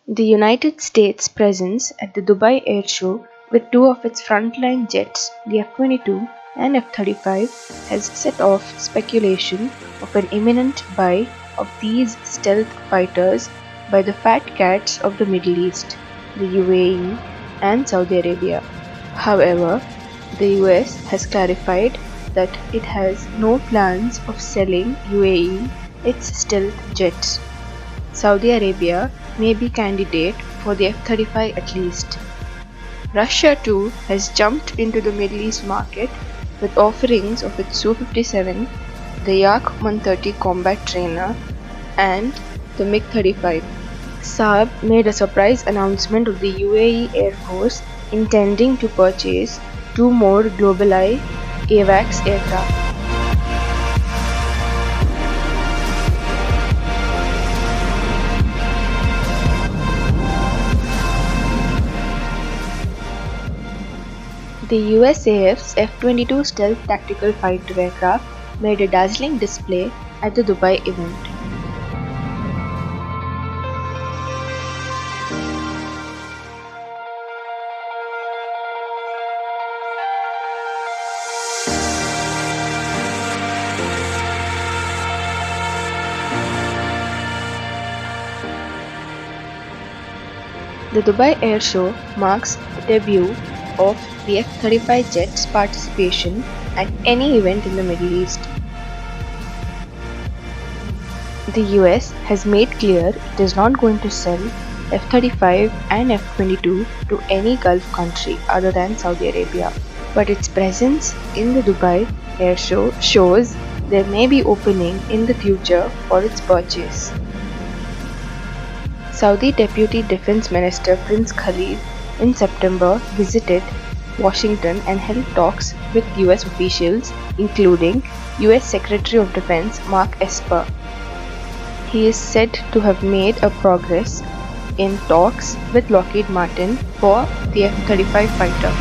The United States' presence at the Dubai Airshow with two of its frontline jets, the F-22 and F-35, has set off speculation of an imminent buy of these stealth fighters by the fat cats of the Middle East, the UAE and Saudi Arabia. However, the US has clarified that it has no plans of selling UAE its stealth jets. Saudi Arabia may be candidate for the F-35 at least. Russia too has jumped into the Middle East market with offerings of its Su-57, the Yak-130 combat trainer and the MiG-35. Saab made a surprise announcement of the UAE Air Force intending to purchase two more GlobalEye AWACS aircraft. The USAF's F-22 stealth tactical fighter aircraft made a dazzling display at the Dubai event. The Dubai Airshow marks the debut of the F-35 jet's participation at any event in the Middle East. The US has made clear it is not going to sell F-35 and F-22 to any Gulf country other than Saudi Arabia, but its presence in the Dubai Airshow shows there may be opening in the future for its purchase. Saudi Deputy Defense Minister Prince Khalid in September visited Washington and held talks with US officials, including US Secretary of Defense Mark Esper. He is said to have made a progress in talks with Lockheed Martin for the F-35 fighter.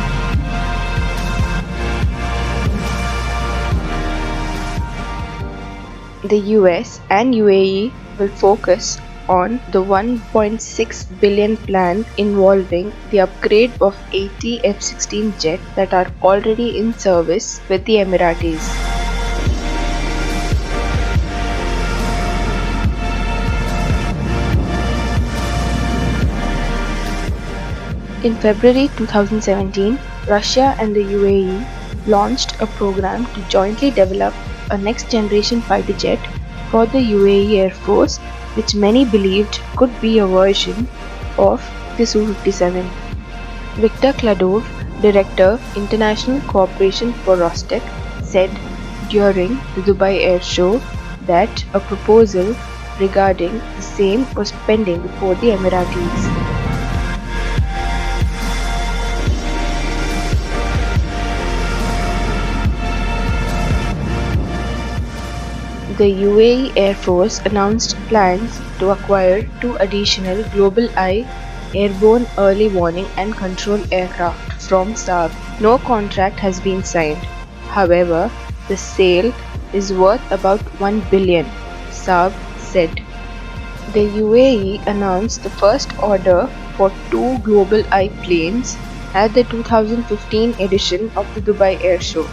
The US and UAE will focus on the $1.6 billion plan involving the upgrade of 80 F-16 jets that are already in service with the Emiratis. In February 2017, Russia and the UAE launched a program to jointly develop a next-generation fighter jet for the UAE Air Force, which many believed could be a version of the Su-57. Viktor Kladov, Director, International Cooperation for Rostec, said during the Dubai Airshow that a proposal regarding the same was pending before the Emiratis. The UAE Air Force announced plans to acquire two additional GlobalEye airborne early warning and control aircraft from Saab. No contract has been signed. However, the sale is worth about $1 billion, Saab said. The UAE announced the first order for two GlobalEye planes at the 2015 edition of the Dubai Airshow.